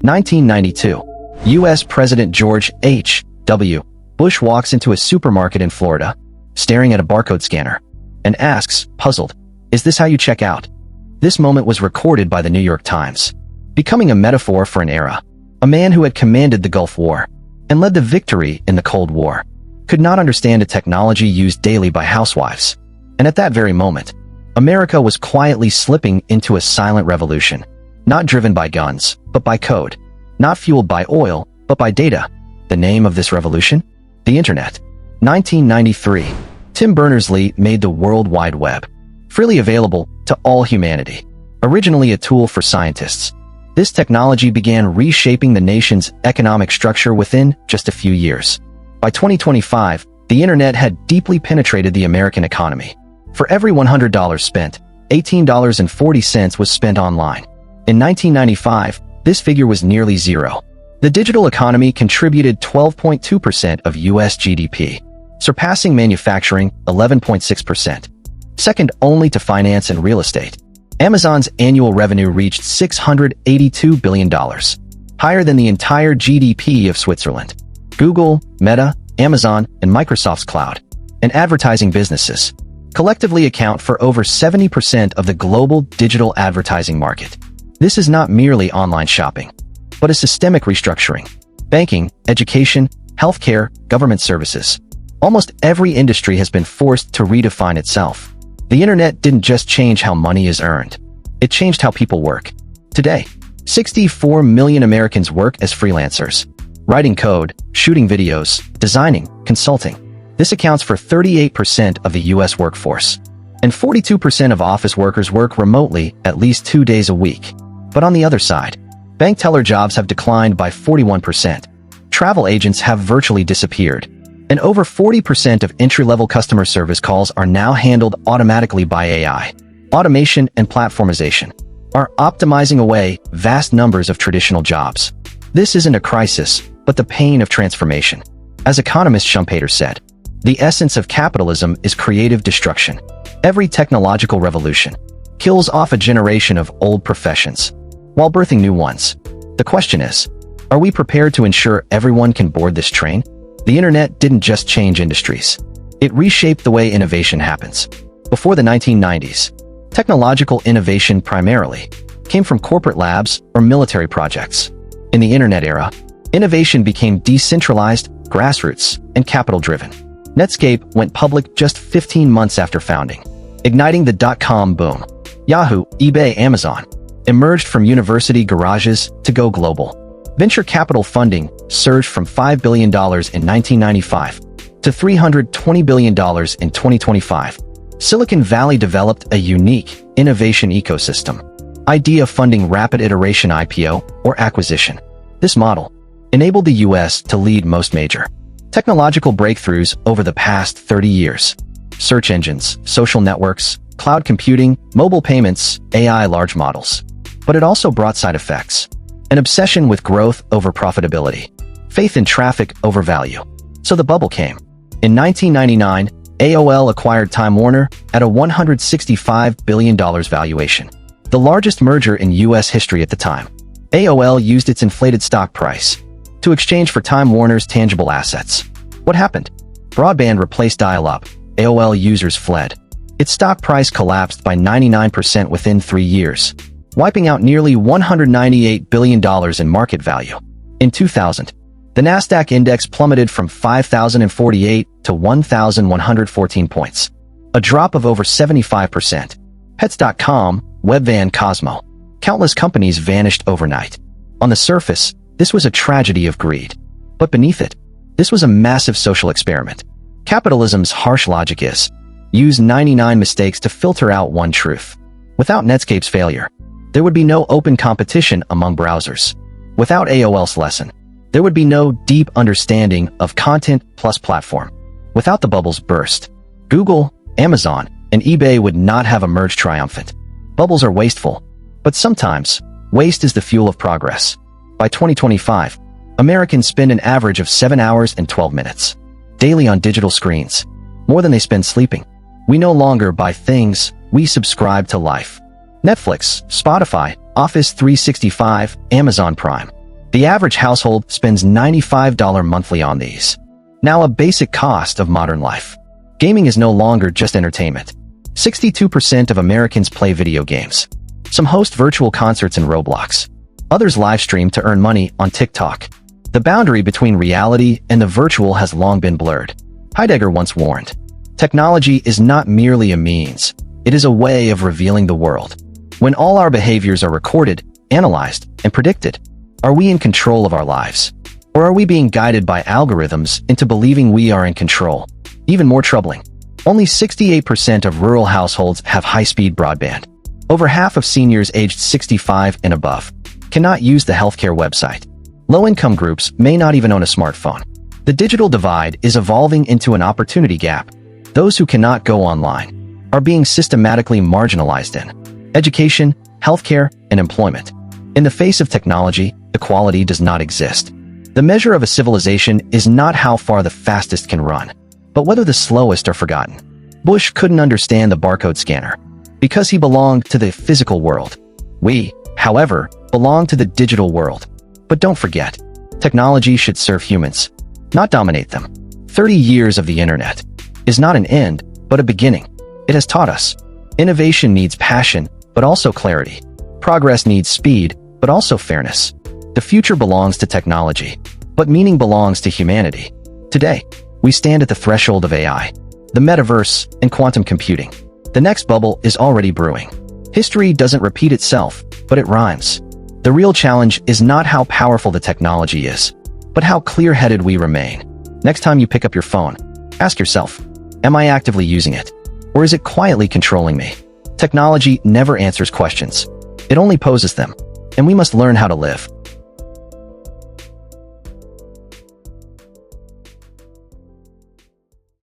1992. U.S. President George H.W. Bush walks into a supermarket in Florida, staring at a barcode scanner, and asks, puzzled, "Is this how you check out?" This moment was recorded by the New York Times, becoming a metaphor for an era. A man who had commanded the Gulf War and led the victory in the Cold War could not understand a technology used daily by housewives. And at that very moment, America was quietly slipping into a silent revolution, not driven by guns, but by code, not fueled by oil, but by data. The name of this revolution? The Internet. 1993. Tim Berners-Lee made the World Wide Web freely available to all humanity. Originally a tool for scientists, this technology began reshaping the nation's economic structure within just a few years. By 2025, the Internet had deeply penetrated the American economy. For every $100 spent, $18.40 was spent online. In 1995, this figure was nearly zero. The digital economy contributed 12.2% of U.S. GDP, surpassing manufacturing 11.6%. Second only to finance and real estate. Amazon's annual revenue reached $682 billion, higher than the entire GDP of Switzerland. Google, Meta, Amazon, and Microsoft's cloud and advertising businesses collectively account for over 70% of the global digital advertising market. This is not merely online shopping, but a systemic restructuring. Banking, education, healthcare, government services. Almost every industry has been forced to redefine itself. The Internet didn't just change how money is earned. It changed how people work. Today, 64 million Americans work as freelancers, writing code, shooting videos, designing, consulting. This accounts for 38% of the U.S. workforce. And 42% of office workers work remotely at least 2 days a week. But on the other side, bank teller jobs have declined by 41%. Travel agents have virtually disappeared. And over 40% of entry-level customer service calls are now handled automatically by AI. Automation and platformization are optimizing away vast numbers of traditional jobs. This isn't a crisis, but the pain of transformation. As economist Schumpeter said, the essence of capitalism is creative destruction. Every technological revolution kills off a generation of old professions, while birthing new ones. The question is, are we prepared to ensure everyone can board this train? The Internet didn't just change industries. It reshaped the way innovation happens. Before the 1990s, technological innovation primarily came from corporate labs or military projects. In the Internet era, innovation became decentralized, grassroots, and capital-driven. Netscape went public just 15 months after founding, igniting the dot-com boom. Yahoo, eBay, Amazon emerged from university garages to go global. Venture capital funding surged from $5 billion in 1995 to $320 billion in 2025. Silicon Valley developed a unique innovation ecosystem. Idea funding rapid iteration IPO or acquisition. This model enabled the U.S. to lead most major technological breakthroughs over the past 30 years. Search engines, social networks, cloud computing, mobile payments, AI large models. But it also brought side effects. An obsession with growth over profitability. Faith in traffic over value. So the bubble came. In 1999, AOL acquired Time Warner at a $165 billion valuation, the largest merger in U.S. history at the time. AOL used its inflated stock price to exchange for Time Warner's tangible assets. What happened? Broadband replaced dial-up. AOL users fled. Its stock price collapsed by 99% within 3 years, wiping out nearly $198 billion in market value. In 2000, the Nasdaq index plummeted from 5,048 to 1,114 points, a drop of over 75%. Pets.com, Webvan, Cosmo. Countless companies vanished overnight. On the surface, this was a tragedy of greed. But beneath it, this was a massive social experiment. Capitalism's harsh logic is, use 99 mistakes to filter out one truth. Without Netscape's failure, there would be no open competition among browsers. Without AOL's lesson, there would be no deep understanding of content plus platform. Without the bubble's burst, Google, Amazon, and eBay would not have emerged triumphant. Bubbles are wasteful, but sometimes, waste is the fuel of progress. By 2025, Americans spend an average of 7 hours and 12 minutes daily on digital screens, more than they spend sleeping. We no longer buy things, we subscribe to life. Netflix, Spotify, Office 365, Amazon Prime. The average household spends $95 monthly on these. Now a basic cost of modern life. Gaming is no longer just entertainment. 62% of Americans play video games. Some host virtual concerts in Roblox. Others live stream to earn money on TikTok. The boundary between reality and the virtual has long been blurred. Heidegger once warned, technology is not merely a means, it is a way of revealing the world. When all our behaviors are recorded, analyzed, and predicted, are we in control of our lives? Or are we being guided by algorithms into believing we are in control? Even more troubling, only 68% of rural households have high-speed broadband. Over half of seniors aged 65 and above cannot use the healthcare website. Low-income groups may not even own a smartphone. The digital divide is evolving into an opportunity gap. Those who cannot go online are being systematically marginalized in education, healthcare, and employment. In the face of technology, equality does not exist. The measure of a civilization is not how far the fastest can run, but whether the slowest are forgotten. Bush couldn't understand the barcode scanner because he belonged to the physical world. We, however, belong to the digital world. But don't forget, technology should serve humans, not dominate them. 30 years of the internet is not an end, but a beginning. It has taught us. Innovation needs passion, but also clarity. Progress needs speed, but also fairness. The future belongs to technology, but meaning belongs to humanity. Today, we stand at the threshold of AI, the metaverse, and quantum computing. The next bubble is already brewing. History doesn't repeat itself, but it rhymes. The real challenge is not how powerful the technology is, but how clear-headed we remain. Next time you pick up your phone, ask yourself, am I actively using it? Or is it quietly controlling me? Technology never answers questions. It only poses them, and we must learn how to live